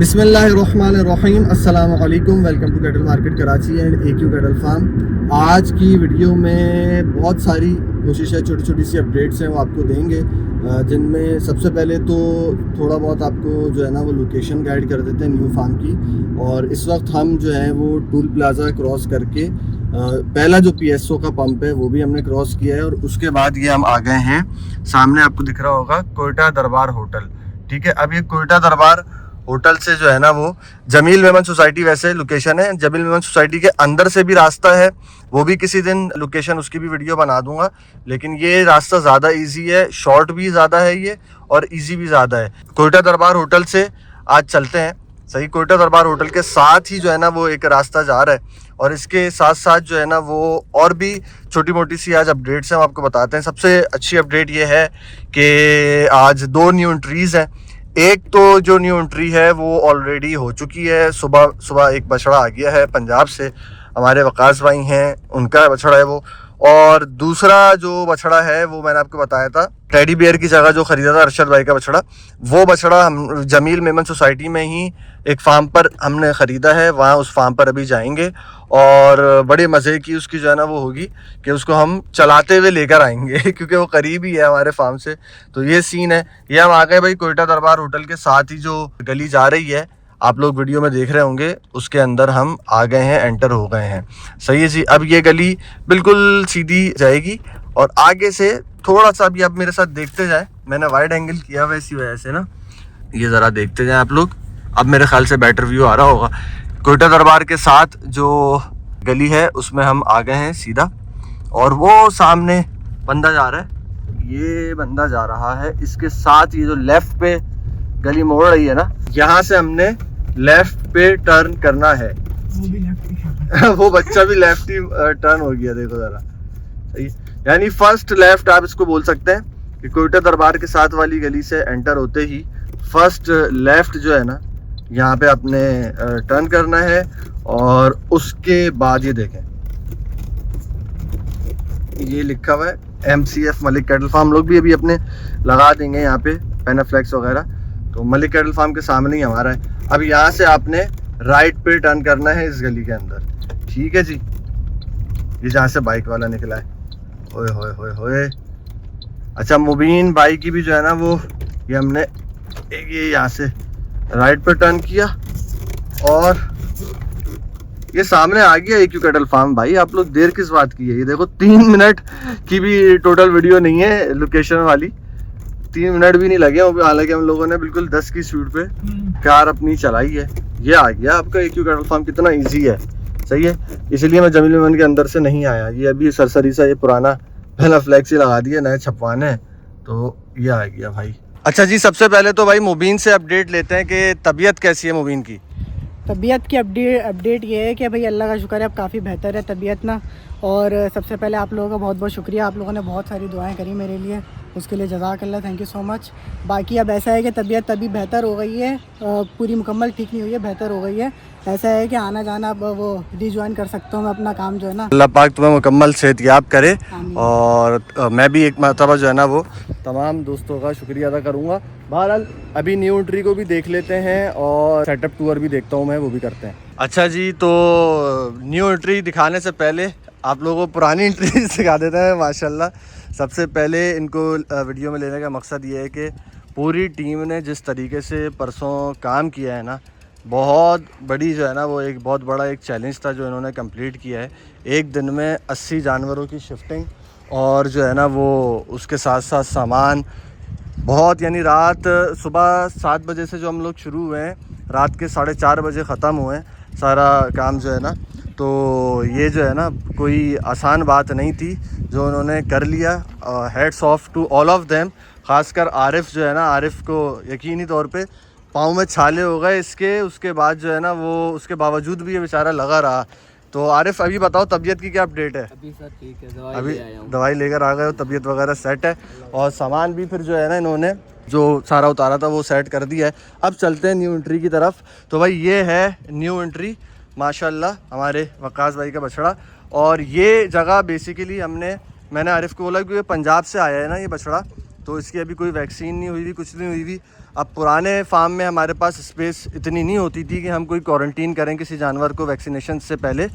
बिस्मिल्लाहिर्रहमानिर्रहीम अस्सलाम वालेकुम। Welcome to cattle market Karachi and AQ cattle farm. आज की वीडियो में बहुत सारी कोशिश है, छोटी छोटी सी अपडेट्स हैं वो आपको देंगे, जिनमें सबसे पहले तो थोड़ा बहुत आपको जो है ना वो लोकेशन गाइड कर देते हैं न्यू फार्म की। और इस वक्त हम जो है वो टूल प्लाज़ा क्रॉस करके पहला जो PSO का पंप है वो भी हमने क्रॉस किया है। और उसके बाद ये हम आ गए हैं, सामने आपको दिख रहा होगा कोयटा दरबार होटल। ठीक है, अब ये कोयटा दरबार होटल से जो है ना वो जमील मेमन सोसाइटी वैसे लोकेशन है, जमील मेमन सोसाइटी के अंदर से भी रास्ता है, वो भी किसी दिन लोकेशन उसकी भी वीडियो बना दूंगा। लेकिन ये रास्ता ज़्यादा इजी है, शॉर्ट भी ज़्यादा है ये और इजी भी ज़्यादा है। कोयटा दरबार होटल से आज चलते हैं। सही, कोयटा दरबार होटल के साथ ही जो है ना वो एक रास्ता जा रहा है और इसके साथ साथ जो है ना वो और भी छोटी मोटी सी आज अपडेट्स हैं, हम आपको बताते हैं। सबसे अच्छी अपडेट ये है कि आज 2 न्यू एंट्रीज़ हैं। एक तो जो न्यू एंट्री है वो ऑलरेडी हो चुकी है, सुबह एक बछड़ा आ गया है पंजाब से, हमारे वकास भाई हैं उनका बछड़ा है वो। और दूसरा जो बछड़ा है वो मैंने आपको बताया था टेडी बियर की जगह जो खरीदा था अरशद भाई का बछड़ा, वो बछड़ा हम जमील मेमन सोसाइटी में ही एक फार्म पर हमने ख़रीदा है, वहाँ उस फार्म पर अभी जाएंगे और बड़े मज़े की उसकी जो है ना वो होगी कि उसको हम चलाते हुए लेकर आएंगे क्योंकि वो करीब ही है हमारे फार्म से। तो ये सीन है। ये हम आ गए भाई कोयटा दरबार होटल के साथ ही जो गली जा रही है, आप लोग वीडियो में देख रहे होंगे, उसके अंदर हम आ गए हैं, एंटर हो गए हैं। सही है जी। अब ये गली बिल्कुल सीधी जाएगी और आगे से थोड़ा सा भी आप मेरे साथ देखते जाएं, मैंने वाइड एंगल किया हुआ इसी वजह से ना, ये ज़रा देखते जाएं आप लोग। अब मेरे ख्याल से बेटर व्यू आ रहा होगा। कोयटा दरबार के साथ जो गली है उसमें हम आ गए हैं सीधा, और वो सामने बंदा जा रहा है, ये बंदा जा रहा है, इसके साथ ये जो लेफ्ट पे गली मोड़ रही है ना, यहाँ से हमने लेफ्ट पे टर्न करना है। वो भी लेफ्ट वो बच्चा भी लेफ्ट ही टर्न हो गया, देखो जरा। सही, यानी फर्स्ट लेफ्ट आप इसको बोल सकते हैं कि कोयटा दरबार के साथ वाली गली से एंटर होते ही फर्स्ट लेफ्ट जो है ना यहाँ पे आपने टर्न करना है। और उसके बाद ये देखें, ये लिखा हुआ है MCF मलिक कैटल फार्म। हम लोग भी अभी अपने लगा देंगे यहाँ पे पेनाफ्लेक्स वगैरह। तो मलिक कैटल फार्म के सामने ही हमारा है। अब यहाँ से आपने राइट पे टर्न करना है इस गली के अंदर। ठीक है जी, ये जहाँ से बाइक वाला निकला है, ओए होए होए होए। अच्छा, मुबीन भाई की भी जो है ना वो ये हमने ये यहाँ से राइट पे टर्न किया और ये सामने आ गया AQ कैटल फार्म। भाई आप लोग देर किस बात की है? ये देखो 3 मिनट की भी टोटल वीडियो नहीं है लोकेशन वाली, 3 मिनट भी नहीं लगे। हालांकि हम लोगों ने बिल्कुल 10 की स्पीड पे कार अपनी चलाई है। ये आ गया आपका AQ कैटल फार्म, कितना इजी है। सही है, इसलिए मैं जमील मेमन के अंदर से नहीं आया। ये अभी सरसरी सा ये पुराना पहला फ्लैक्स ही लगा दिया, नए छपवाने हैं, तो ये आ गया भाई। अच्छा जी, सबसे पहले तो भाई मुबीन से अपडेट लेते हैं कि तबीयत कैसी है मुबीन की। तबीयत की अपडेट ये है कि भाई अल्लाह का शुक्र है अब काफ़ी बेहतर है तबीयत ना। और सबसे पहले आप लोगों का बहुत बहुत शुक्रिया, आप लोगों ने बहुत सारी दुआएं करी मेरे लिए, उसके लिए जज़ाकल्लाह, थैंक यू सो मच। बाकी अब ऐसा है कि तबीयत अभी बेहतर हो गई है, पूरी मुकम्मल ठीक नहीं हुई है, बेहतर हो गई है। ऐसा है कि आना जाना अब वो रिज्वाइन कर सकता हूँ मैं अपना काम जो है ना। अल्लाह पाक तुम्हें मुकम्मल सेहतयाब करे। और मैं भी एक मरतबा जो है ना वो तमाम दोस्तों का शुक्रिया अदा करूँगा। बहरहाल अभी न्यू एंट्री को भी देख लेते हैं और सेटअप टूर भी देखता हूँ मैं, वो भी करते हैं। अच्छा जी, तो न्यू एंट्री दिखाने से पहले आप लोगों को पुरानी एंट्री दिखा देते हैं माशाल्लाह। सबसे पहले इनको वीडियो में लेने का मकसद ये है कि पूरी टीम ने जिस तरीके से परसों काम किया है ना, बहुत बड़ी जो है ना वो एक बहुत बड़ा एक चैलेंज था जो इन्होंने कंप्लीट किया है। एक दिन में 80 जानवरों की शिफ्टिंग और जो है ना वो उसके साथ साथ सामान बहुत, यानी रात सुबह 7 बजे से जो हम लोग शुरू हुए हैं, रात के 4:30 बजे ख़त्म हुए हैं सारा काम जो है ना। तो ये जो है ना कोई आसान बात नहीं थी जो उन्होंने कर लिया। Heads off to all of them, ख़ासकर आरिफ जो है ना, आरिफ को यकीनी तौर पे पाँव में छाले हो गए इसके। उसके बाद जो है ना वो उसके बावजूद भी ये बेचारा लगा रहा। तो आरिफ अभी बताओ तबीयत की क्या अपडेट है? अभी सर ठीक है, अभी दवाई लेकर आ गए हो, तबीयत वगैरह सेट है और सामान भी फिर जो है ना इन्होंने जो सारा उतारा था वो सेट कर दिया है। अब चलते हैं न्यू एंट्री की तरफ। तो भाई ये है न्यू एंट्री माशाल्लाह, हमारे वकास भाई का बछड़ा। और ये जगह बेसिकली मैंने आरिफ को बोला कि पंजाब से आया है ना ये बछड़ा, तो इसकी अभी कोई वैक्सीन नहीं हुई थी, कुछ नहीं हुई थी। अब पुराने फार्म में हमारे पास स्पेस इतनी नहीं होती थी कि हम कोई क्वारंटीन करें किसी जानवर को वैक्सीनेशन से पहले,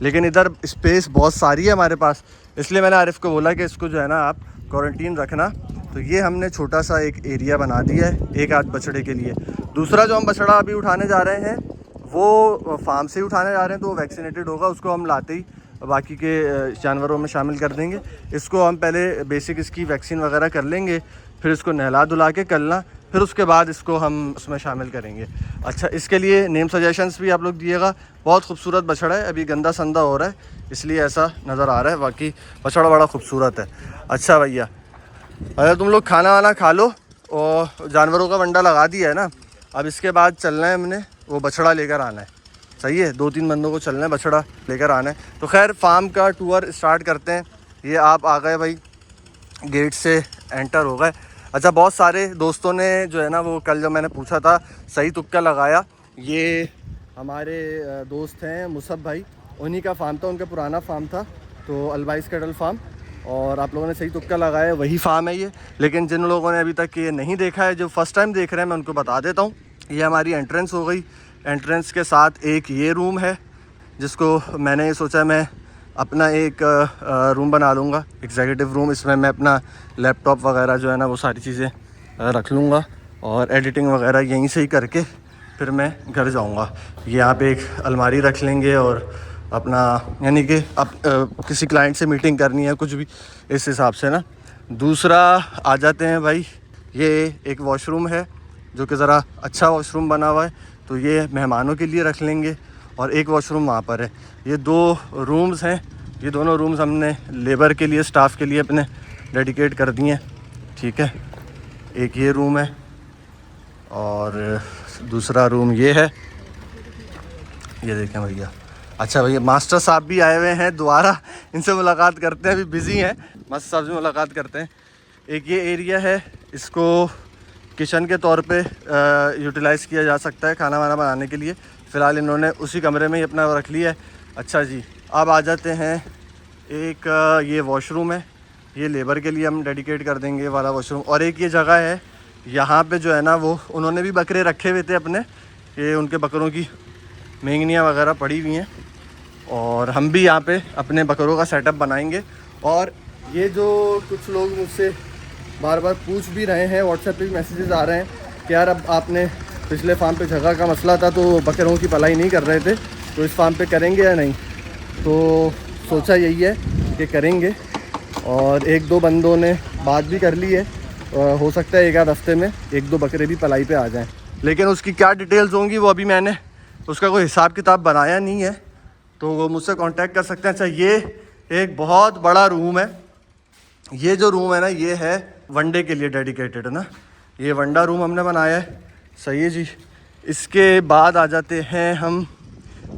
लेकिन इधर स्पेस बहुत सारी है हमारे पास, इसलिए मैंने आरिफ को बोला कि इसको जो है ना आप क्वारंटीन रखना। तो ये हमने छोटा सा एक एरिया बना दिया है एक आध बछड़े के लिए। दूसरा जो हम बछड़ा अभी उठाने जा रहे हैं वो फार्म से ही उठाने जा रहे हैं, तो वो वैक्सीनेटेड होगा, उसको हम लाते ही बाकी के जानवरों में शामिल कर देंगे। इसको हम पहले बेसिक इसकी वैक्सीन वगैरह कर लेंगे, फिर इसको नहला धुला के कलना, फिर उसके बाद इसको हम उसमें शामिल करेंगे। अच्छा, इसके लिए नेम सजेशंस भी आप लोग दिएगा। बहुत खूबसूरत बछड़ा है, अभी गंदा संदा हो रहा है इसलिए ऐसा नज़र आ रहा है, बाकी बछड़ा बड़ा खूबसूरत है। अच्छा भैया, अगर तुम लोग खाना वाना खा लो और जानवरों का वंडा लगा दिया है ना, अब इसके बाद चलना है हमने, वो बछड़ा लेकर आना है। सही है, 2-3 बंदों को चलना है, बछड़ा लेकर आना है। तो खैर फार्म का टूर स्टार्ट करते हैं। ये आप आ गए भाई, गेट से एंटर हो गए। अच्छा, बहुत सारे दोस्तों ने जो है ना वो कल जब मैंने पूछा था सही तुक्का लगाया। ये हमारे दोस्त हैं मुसब भाई, उन्हीं का फार्म था, उनका पुराना फार्म था, तो अलवाइस कैटल फार्म, और आप लोगों ने सही तुक्का लगाया, वही फार्म है ये। लेकिन जिन लोगों ने अभी तक ये नहीं देखा है, जो फर्स्ट टाइम देख रहे हैं, मैं उनको बता देता हूँ। ये हमारी एंट्रेंस हो गई। एंट्रेंस के साथ एक ये रूम है जिसको मैंने सोचा मैं अपना एक रूम बना लूँगा, एग्जीक्यूटिव रूम। इसमें मैं अपना लैपटॉप वगैरह जो है ना वो सारी चीज़ें रख लूँगा और एडिटिंग वगैरह यहीं से ही करके फिर मैं घर जाऊँगा। यहाँ पे एक अलमारी रख लेंगे और अपना, यानी कि किसी क्लाइंट से मीटिंग करनी है कुछ भी, इस हिसाब से ना। दूसरा आ जाते हैं भाई, ये एक वॉशरूम है जो कि ज़रा अच्छा वॉशरूम बना हुआ है, तो ये मेहमानों के लिए रख लेंगे, और एक वॉशरूम वहाँ पर है। ये 2 रूम्स हैं, ये दोनों रूम्स हमने लेबर के लिए, स्टाफ के लिए अपने डेडिकेट कर दिए हैं। ठीक है, एक ये रूम है और दूसरा रूम ये है, ये देखें भैया। अच्छा भैया, मास्टर साहब भी आए हुए हैं दोबारा, इनसे मुलाकात करते हैं, अभी बिज़ी हैं, मास्टर साहब से मुलाकात करते हैं। एक ये एरिया है, इसको किचन के तौर पे यूटिलाइज़ किया जा सकता है खाना वाना बनाने के लिए। फ़िलहाल इन्होंने उसी कमरे में ही अपना रख लिया है। अच्छा जी, अब आ जाते हैं, एक ये वॉशरूम है, ये लेबर के लिए हम डेडिकेट कर देंगे ये वाला वॉशरूम। और एक ये जगह है, यहाँ पे जो है ना वो उन्होंने भी बकरे रखे हुए थे अपने, ये उनके बकरों की मेंगनियाँ वगैरह पड़ी हुई हैं, और हम भी यहाँ पे अपने बकरों का सेटअप बनाएंगे। और ये जो कुछ लोग मुझसे बार बार पूछ भी रहे हैं, व्हाट्सएप पे भी मैसेजेस आ रहे हैं कि यार अब आपने पिछले फार्म पे जगह का मसला था तो बकरों की पलाई नहीं कर रहे थे, तो इस फार्म पे करेंगे या नहीं। तो सोचा यही है कि करेंगे, और 1-2 बंदों ने बात भी कर ली है, हो सकता है 1 आध हफ्ते में 1-2 बकरे भी पलाई पे आ जाएं। लेकिन उसकी क्या डिटेल्स होंगी वो अभी मैंने उसका कोई हिसाब किताब बनाया नहीं है, तो वो मुझसे कांटेक्ट कर सकते हैं। अच्छा, ये एक बहुत बड़ा रूम है, ये जो रूम है ना ये है वनडे के लिए डेडिकेटेड है ना, ये वनडा रूम हमने बनाया है। सही है जी। इसके बाद आ जाते हैं हम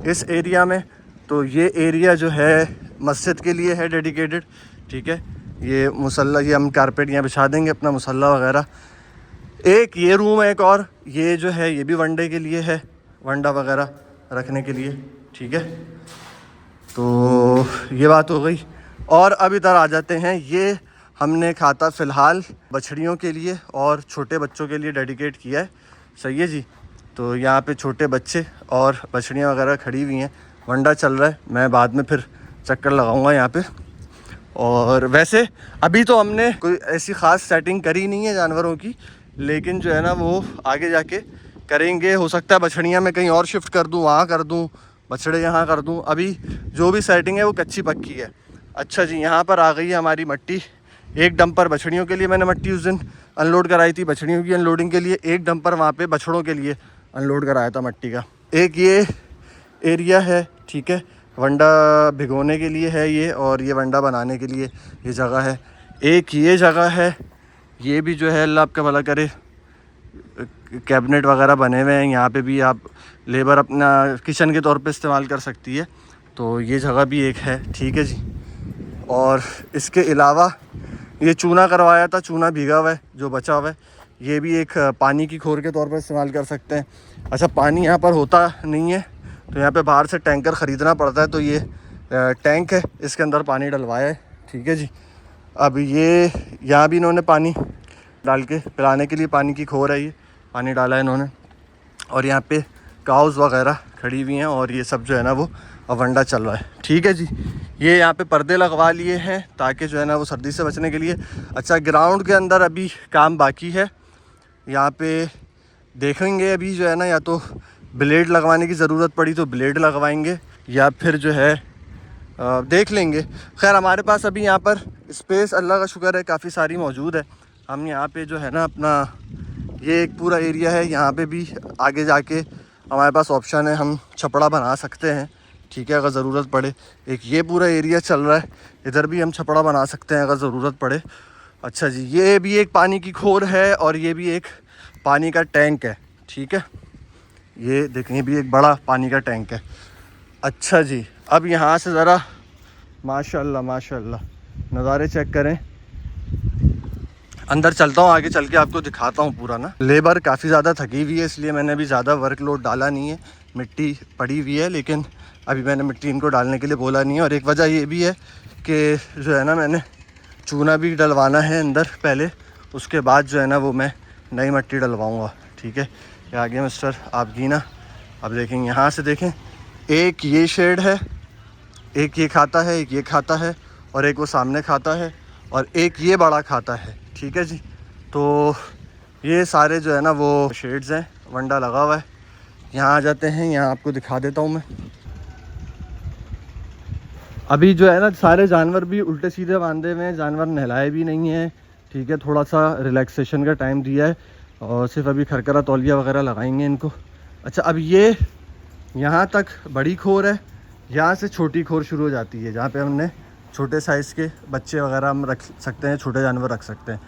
इस एरिया में, तो ये एरिया जो है मस्जिद के लिए है डेडिकेटेड। ठीक है, ये मुसल्ला, ये हम कारपेट यहाँ बिछा देंगे अपना मुसल्ला वगैरह। एक ये रूम है एक और, ये जो है ये भी वनडे के लिए है, वंडा वगैरह रखने के लिए। ठीक है, तो ये बात हो गई। और अब इधर आ जाते हैं, ये हमने खाता फ़िलहाल बछड़ियों के लिए और छोटे बच्चों के लिए डेडिकेट किया है। सही है जी। तो यहाँ पे छोटे बच्चे और बछड़ियाँ वगैरह खड़ी हुई हैं, वंडा चल रहा है, मैं बाद में फिर चक्कर लगाऊंगा यहाँ पे। और वैसे अभी तो हमने कोई ऐसी ख़ास सेटिंग करी नहीं है जानवरों की, लेकिन जो है ना वो आगे जाके करेंगे। हो सकता है बछड़ियाँ मैं कहीं और शिफ्ट कर दूँ, वहाँ कर दूँ, बछड़े यहाँ कर दूँ। अभी जो भी सेटिंग है वो कच्ची पक्की है। अच्छा जी, यहाँ पर आ गई है हमारी मट्टी। एक डंपर बछड़ियों के लिए मैंने मट्टी उस दिन अनलोड कराई थी, बछड़ियों की अनलोडिंग के लिए। एक डंपर वहाँ पे बछड़ों के लिए अनलोड कराया था मट्टी का। एक ये एरिया है, ठीक है, वंडा भिगोने के लिए है ये, और ये वंडा बनाने के लिए ये जगह है। एक ये जगह है, ये भी जो है अल्लाह आपका भला करे, कैबिनेट वगैरह बने हुए हैं। यहाँ पे भी आप लेबर अपना किचन के तौर पे इस्तेमाल कर सकती है, तो ये जगह भी एक है। ठीक है जी। और इसके अलावा ये चूना करवाया था, चूना भीगा हुआ है जो बचा हुआ है, ये भी एक पानी की खोर के तौर पर इस्तेमाल कर सकते हैं। अच्छा, पानी यहाँ पर होता नहीं है, तो यहाँ पे बाहर से टैंकर ख़रीदना पड़ता है, तो ये टैंक है, इसके अंदर पानी डलवाया है। ठीक है जी। अब ये यहाँ भी इन्होंने पानी डाल के पिलाने के लिए पानी की खोर है, पानी डाला है इन्होंने। और यहाँ पे काउज़ वगैरह खड़ी हुई हैं और ये सब जो है ना वो वंडा चल रहा है। ठीक है जी, ये यहाँ पे पर्दे लगवा लिए हैं ताकि जो है ना वो सर्दी से बचने के लिए। अच्छा, ग्राउंड के अंदर अभी काम बाकी है, यहाँ पे देखेंगे अभी जो है ना, या तो ब्लेड लगवाने की ज़रूरत पड़ी तो ब्लेड लगवाएंगे या फिर जो है देख लेंगे। खैर हमारे पास अभी यहाँ पर स्पेस अल्लाह का शुक्र है काफ़ी सारी मौजूद है। हम यहाँ पे जो है ना अपना ये एक पूरा एरिया है, यहाँ पे भी आगे जाके हमारे पास ऑप्शन है, हम छपड़ा बना सकते हैं। ठीक है, अगर ज़रूरत पड़े। एक ये पूरा एरिया चल रहा है, इधर भी हम छपड़ा बना सकते हैं अगर ज़रूरत पड़े। अच्छा जी, ये भी एक पानी की खोर है और ये भी एक पानी का टैंक है। ठीक है, ये देखें, ये भी एक बड़ा पानी का टैंक है। अच्छा जी, अब यहाँ से ज़रा माशाल्लाह माशाल्लाह नज़ारे चेक करें। अंदर चलता हूँ, आगे चल के आपको दिखाता हूँ पूरा ना। लेबर काफ़ी ज़्यादा थकी हुई है, इसलिए मैंने अभी ज़्यादा वर्कलोड डाला नहीं है। मिट्टी पड़ी हुई है लेकिन अभी मैंने मिट्टी इनको डालने के लिए बोला नहीं है। और एक वजह ये भी है कि जो है ना मैंने चूना भी डलवाना है अंदर पहले, उसके बाद जो है ना वो मैं नई मिट्टी डलवाऊँगा। ठीक है, ये आगे मिस्टर आपगीना। अब देखें, यहाँ से देखें, एक ये शेड है, एक ये खाता है, एक ये खाता है और एक वो सामने खाता है और एक ये बड़ा खाता है। ठीक है जी, तो ये सारे जो है ना वो शेड्स हैं, वंडा लगा हुआ है। यहाँ आ जाते हैं, यहाँ आपको दिखा देता हूँ मैं। अभी जो है ना सारे जानवर भी उल्टे सीधे बांधे हुए हैं, जानवर नहलाए भी नहीं हैं। ठीक है, थोड़ा सा रिलैक्सेशन का टाइम दिया है और सिर्फ अभी खरकरा तौलिया वगैरह लगाएंगे इनको। अच्छा, अब ये यहाँ तक बड़ी खोर है, यहाँ से छोटी खोर शुरू हो जाती है जहाँ पे हमने छोटे साइज़ के बच्चे वगैरह हम रख सकते हैं, छोटे जानवर रख सकते हैं।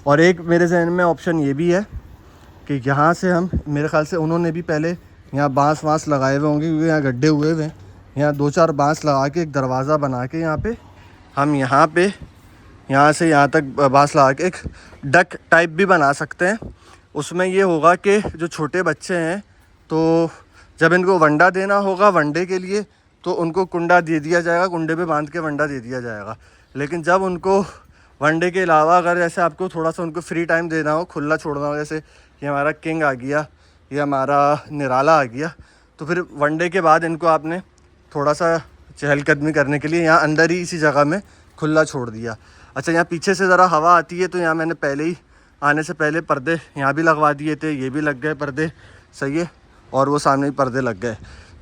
और एक मेरे जहन में ऑप्शन ये भी है कि यहाँ से हम, मेरे ख्याल से उन्होंने भी पहले यहाँ बांस वांस लगाए हुए होंगे क्योंकि यहाँ गड्ढे हुए हुए हैं। यहाँ 2-4 बांस लगा के एक दरवाज़ा बना के यहाँ पे हम यहाँ से यहाँ तक बांस लगा के एक डक टाइप भी बना सकते हैं। उसमें ये होगा कि जो छोटे बच्चे हैं तो जब इनको वंडा देना होगा, वंडे के लिए तो उनको कुंडा दे दिया जाएगा, कुंडे पे बांध के वंडा दे दिया जाएगा। लेकिन जब उनको वनडे के अलावा अगर जैसे आपको थोड़ा सा उनको फ्री टाइम देना हो, खुला छोड़ना हो, जैसे ये हमारा किंग आ गया, ये हमारा निराला आ गया, तो फिर वनडे के बाद इनको आपने थोड़ा सा चहलकदमी करने के लिए यहाँ अंदर ही इसी जगह में खुला छोड़ दिया। अच्छा, यहाँ पीछे से ज़रा हवा आती है तो यहाँ मैंने पहले ही आने से पहले पर्दे यहाँ भी लगवा दिए थे, ये भी लग गए पर्दे, सही है, और वो सामने भी पर्दे लग गए।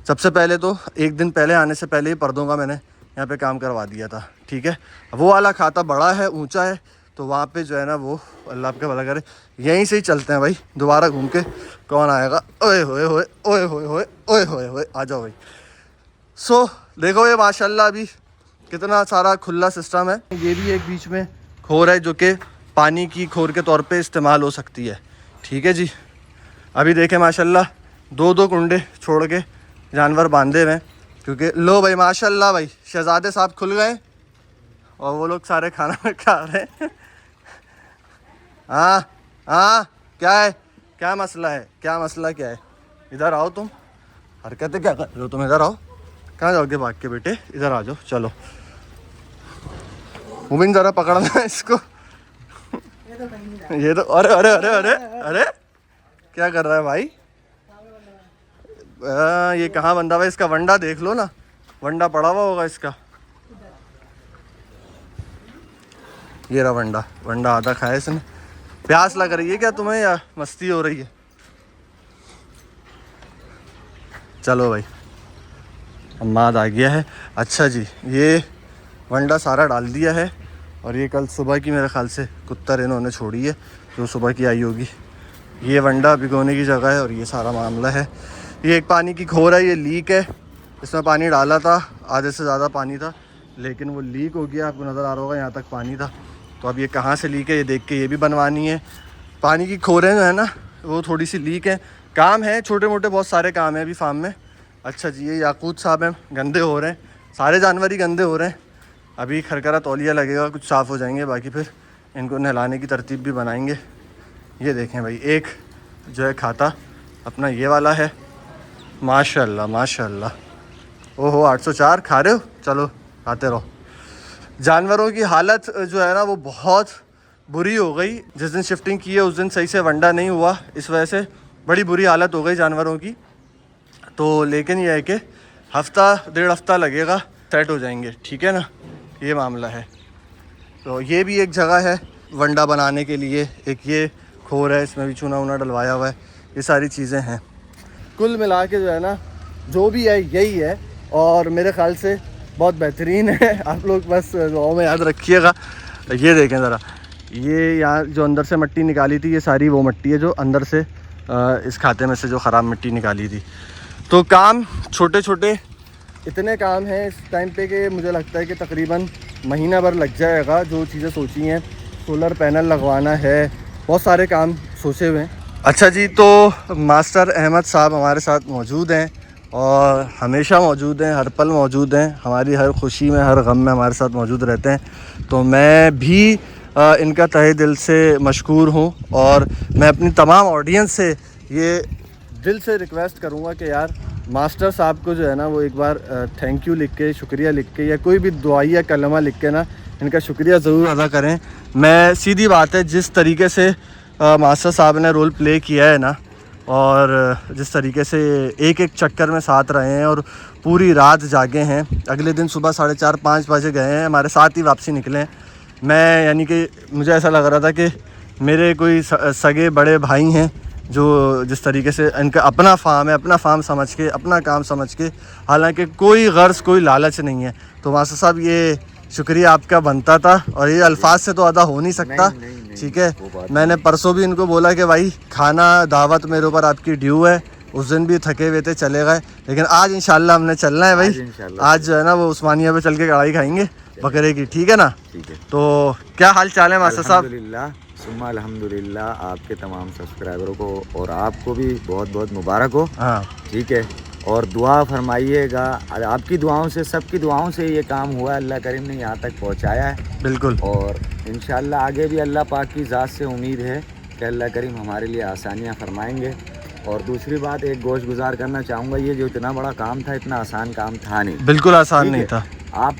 सबसे पहले तो एक दिन पहले आने से पहले ही पर्दों का मैंने यहाँ पे काम करवा दिया था। ठीक है, वो वाला खाता बड़ा है, ऊंचा है, तो वहाँ पे जो है ना वो अल्लाह आपका भला करे, यहीं से ही चलते हैं भाई, दोबारा घूम के कौन आएगा। ओए होए होए ओए होए होए ओए होए होए, आ जाओ भाई। सो देखो ये माशाल्लाह अभी कितना सारा खुला सिस्टम है। ये भी एक बीच में खोर है जो कि पानी की खोर के तौर पे इस्तेमाल हो सकती है। ठीक है जी, अभी देखें माशाल्लाह 2-2 कुंडे छोड़ के जानवर बांधे हुए हैं, क्योंकि लो भाई माशाल्लाह भाई शहजादे साहब खुल गए और वो लोग सारे खाना खा रहे हैं। हाँ हाँ, क्या है, क्या मसला है, क्या मसला क्या है? इधर आओ, तुम हरकतें क्या कर रहे हो, तुम इधर आओ। कहाँ जाओगे भाग के बेटे, इधर आ जाओ, चलो मुबिन ज़रा पकड़ना है इसको। ये तो अरे अरे अरे अरे अरे क्या कर रहा है भाई? ये कहाँ बंधा हुआ है? इसका वंडा देख लो ना, वंडा पड़ा हुआ होगा इसका। ये रहा वंडा, वंडा आधा खाया इसने। प्यास लग रही है क्या तुम्हें या मस्ती हो रही है? चलो भाई, अम्माद आ गया है। अच्छा जी, ये वंडा सारा डाल दिया है और ये कल सुबह की मेरे ख्याल से कुत्तर इन्होंने छोड़ी है, जो सुबह की आई होगी। ये वंडा भिगोने की जगह है और ये सारा मामला है। ये एक पानी की खोर है, ये लीक है, इसमें पानी डाला था, आधे से ज़्यादा पानी था, लेकिन वो लीक हो गया। आपको नज़र आ रहा होगा यहाँ तक पानी था, तो अब ये कहाँ से लीक है ये देख के ये भी बनवानी है। पानी की खोरें जो है ना वो थोड़ी सी लीक है। काम है छोटे मोटे, बहुत सारे काम हैं अभी फार्म में। अच्छा जी, ये याकूत साहब हैं, गंदे हो रहे हैं, सारे जानवर ही गंदे हो रहे हैं। अभी खरकरा तौलिया लगेगा, कुछ साफ़ हो जाएंगे, बाकी फिर इनको नहलाने की तरतीब भी बनाएंगे। ये देखें भाई, एक जो है खाता अपना ये वाला है, माशाल्लाह माशाल्लाह। ओहो 804 खा रहे हो, चलो खाते रहो। जानवरों की हालत जो है ना वो बहुत बुरी हो गई। जिस दिन शिफ्टिंग की है उस दिन सही से वंडा नहीं हुआ, इस वजह से बड़ी बुरी हालत हो गई जानवरों की। तो लेकिन यह है कि हफ्ता 1.5 हफ्ता लगेगा, सेट हो जाएंगे, ठीक है ना, ये मामला है। तो ये भी एक जगह है वंडा बनाने के लिए, एक ये खोर है, इसमें भी चूना वूना डलवाया हुआ है, ये सारी चीज़ें हैं। कुल मिला के जो है ना, जो भी है यही है और मेरे ख़्याल से बहुत बेहतरीन है। आप लोग बस दुआओं में याद रखिएगा। ये देखें ज़रा, ये यहाँ जो अंदर से मिट्टी निकाली थी, ये सारी वो मिट्टी है जो अंदर से इस खाते में से जो ख़राब मिट्टी निकाली थी। तो काम छोटे छोटे इतने काम हैं इस टाइम पे कि मुझे लगता है कि तकरीबन महीना भर लग जाएगा। जो चीज़ें सोची हैं, सोलर पैनल लगवाना है, बहुत सारे काम सोचे हुए हैं। अच्छा जी, तो मास्टर अहमद साहब हमारे साथ मौजूद हैं और हमेशा मौजूद हैं, हर पल मौजूद हैं, हमारी हर खुशी में हर गम में हमारे साथ मौजूद रहते हैं। तो मैं भी इनका तहे दिल से मशकूर हूँ और मैं अपनी तमाम ऑडियंस से ये दिल से रिक्वेस्ट करूँगा कि यार मास्टर साहब को जो है ना, वो एक बार थैंक यू लिख के, शुक्रिया लिख के, या कोई भी दुआ या कलमा लिख के ना इनका शुक्रिया ज़रूर अदा करें। मैं सीधी बात है, जिस तरीके से मास्टर साहब ने रोल प्ले किया है ना, और जिस तरीके से एक एक चक्कर में साथ रहे हैं और पूरी रात जागे हैं, अगले दिन सुबह 4:30-5 बजे गए हैं, हमारे साथ ही वापसी निकले हैं। मैं यानी कि मुझे ऐसा लग रहा था कि मेरे कोई सगे बड़े भाई हैं जो जिस तरीके से इनका अपना फार्म है, अपना फार्म समझ के, अपना काम समझ के, हालांकि कोई गर्ज कोई लालच नहीं है। तो मास्टर साहब ये शुक्रिया आपका बनता था और ये अल्फाज से तो अदा हो नहीं सकता। ठीक है, मैंने परसों भी इनको बोला कि भाई खाना दावत मेरे ऊपर आपकी ड्यू है, उस दिन भी थके हुए थे चले गए, लेकिन आज इंशाल्लाह हमने चलना है भाई। आज जो है ना वो उस्मानिया पे चल के कढ़ाई खाएंगे बकरे की, ठीक है ना। ठीक है, तो क्या हाल चाल है मास्टर साहब? अल्हम्दुलिल्लाह सुम्मा अल्हम्दुलिल्लाह, आपके तमाम सब्सक्राइबरों को और आपको भी बहुत बहुत मुबारक हो। हाँ ठीक है, और दुआ फरमाइएगा, आपकी दुआओं से, सबकी दुआओं से ये काम हुआ, अल्लाह करीम ने यहाँ तक पहुँचाया है। बिल्कुल, और इंशाल्लाह आगे भी अल्लाह पाक की ज़ात से उम्मीद है कि अल्लाह करीम हमारे लिए आसानियाँ फरमाएंगे। और दूसरी बात, एक गोश गुजार करना चाहूँगा, ये जो इतना बड़ा काम था, इतना आसान काम था नहीं, बिल्कुल आसान नहीं था। आप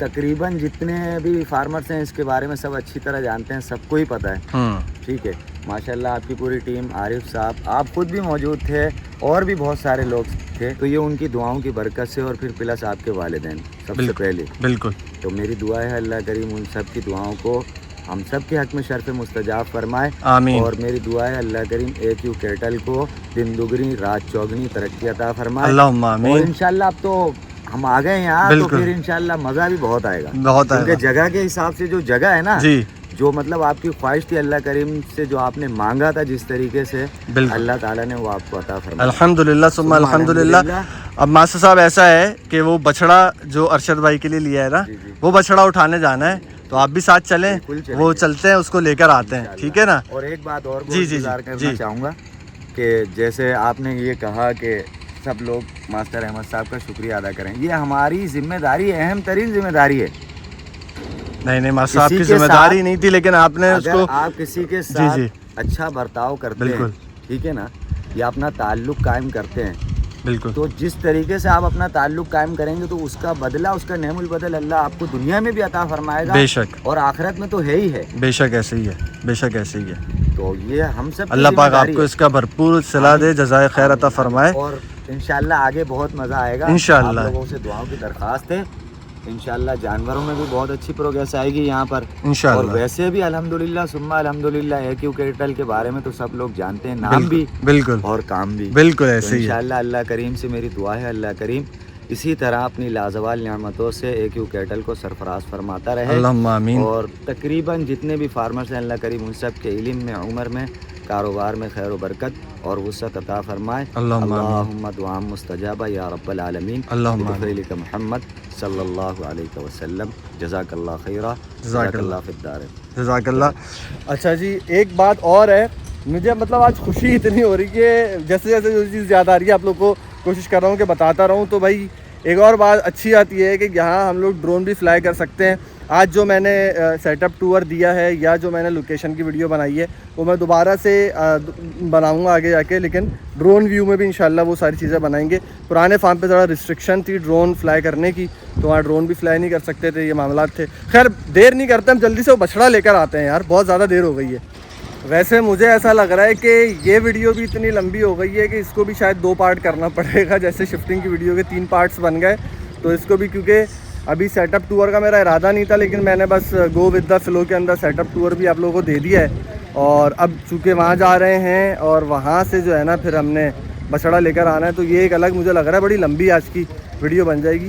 तकरीबन जितने भी फार्मर्स हैं इसके बारे में सब अच्छी तरह जानते हैं, सबको ही पता है। ठीक है, माशाल्लाह आपकी पूरी टीम, आरिफ साहब, आप खुद भी मौजूद थे और भी बहुत सारे लोग थे। तो ये उनकी दुआओं की बरकत से और फिर प्लस आपके वालिदैन सबसे पहले। बिल्कुल, तो मेरी दुआ है अल्लाह करीम उन सब की दुआओं को हम सब के हक में शर्फ मुस्तजाब फरमाए। आमीन। और मेरी दुआ है अल्लाह करीम AQ कैटल को दिन दुगनी रात चौगनी तरक्की अता फरमाए। अल्लाहुम्मा आमीन। और इंशाल्लाह अब तो हम आ गए यहाँ, तो फिर इंशाल्लाह मज़ा भी बहुत आएगा, बहुत आएगा। जगह के हिसाब से जो जगह है ना जी, जो मतलब आपकी ख्वाहिश थी अल्लाह करीम से, जो आपने मांगा था जिस तरीके से, अल्लाह ताला ने वो आपको अता फरमाया। अल्हम्दुलिल्लाह सुम्मा अल्हम्दुलिल्लाह। अब मास्टर साहब ऐसा है कि वो बछड़ा जो अरशद भाई के लिए लिया है ना, वो बछड़ा उठाने जाना है, तो आप भी साथ चलें, वो चलते हैं, उसको लेकर आते हैं, ठीक है ना। और एक बात और गुज़ार करना चाहूँगा कि जैसे आपने ये कहा कि सब लोग मास्टर अहमद साहब का शुक्रिया अदा करें, ये हमारी जिम्मेदारी है, अहम तरीन जिम्मेदारी है। नहीं मास्टर साहब की जिम्मेदारी नहीं थी, लेकिन आपने उसको, आप किसी के साथ अच्छा बर्ताव करते हैं, ठीक है ना, या अपना ताल्लुक कायम करते हैं, बिल्कुल, तो जिस तरीके से आप अपना ताल्लुक कायम करेंगे तो उसका बदला, उसका नेमुल बदल अल्लाह आपको दुनिया में भी अता फरमाएगा, बेशक, और आखिरत में तो है ही है, बेशक ऐसे ही है, बेशक ऐसे ही है। तो ये हम सब, अल्लाह पाक आपको इसका भरपूर सिला दे, जज़ाए खैर अता फरमाए, और इंशाल्लाह आगे बहुत मज़ा आएगा। इंशाल्लाह आप लोगों से दुआओं की दरख्वास्त है। इंशाल्लाह जानवरों में भी बहुत अच्छी प्रोग्रेस आएगी यहाँ पर इंशाल्लाह। और वैसे भी अल्हम्दुलिल्लाह सुम्मा अल्हम्दुलिल्लाह AQ कैटल के बारे में तो सब लोग जानते हैं, नाम भी बिल्कुल और काम भी बिल्कुल ऐसे ही। इंशाल्लाह अल्लाह करीम से मेरी दुआ है, अल्लाह करीम इसी तरह अपनी लाजवाल नियामतों से AQ कैटल को सरफराज फरमाता रहे, अल्लाहुम्मा आमीन। और तकरीबन जितने भी फार्मर्स हैं अल्लाह करीम उन सब के इल्म में, उम्र में, कारोबार में खैर बरकत और वुसअत अता फरमाए। अल्लाहुम्मा दुआ मुस्तजाबा या रब्बल आलमीन। अल्लाहुम्मा मुहम्मद सल्लल्लाहु अलैहि वसल्लम। जज़ाकल्लाह खैरा, जज़ाकल्लाह फिद्दार, जज़ाकल्लाह। अच्छा जी, एक बात और है, मुझे मतलब आज खुशी इतनी हो रही है, जैसे जैसे जो चीज़ याद आ रही है आप लोग को कोशिश कर रहा हूँ कि बताता रहूँ। तो भाई एक और बात अच्छी आती है कि यहाँ हम लोग ड्रोन भी फ्लाई कर सकते हैं। आज जो मैंने सेटअप टूर दिया है या जो मैंने लोकेशन की वीडियो बनाई है वो मैं दोबारा से बनाऊंगा आगे जाके, लेकिन ड्रोन व्यू में भी इंशाल्लाह वो सारी चीज़ें बनाएंगे। पुराने फार्म पे ज़रा रिस्ट्रिक्शन थी ड्रोन फ्लाई करने की, तो वहाँ ड्रोन भी फ्लाई नहीं कर सकते थे, ये मामला थे। खैर देर नहीं करते, हम जल्दी से वो बछड़ा लेकर आते हैं यार, बहुत ज़्यादा देर हो गई है। वैसे मुझे ऐसा लग रहा है कि ये वीडियो भी इतनी लंबी हो गई है कि इसको भी शायद 2 पार्ट करना पड़ेगा। जैसे शिफ्टिंग की वीडियो के 3 पार्ट्स बन गए, तो इसको भी, क्योंकि अभी सेटअप टूर का मेरा इरादा नहीं था, लेकिन मैंने बस गो विद द फ्लो के अंदर सेटअप टूर भी आप लोगों को दे दिया है। और अब चूँकि वहाँ जा रहे हैं और वहाँ से जो है ना फिर हमने बछड़ा लेकर आना है, तो ये एक अलग मुझे लग रहा है बड़ी लंबी आज की वीडियो बन जाएगी।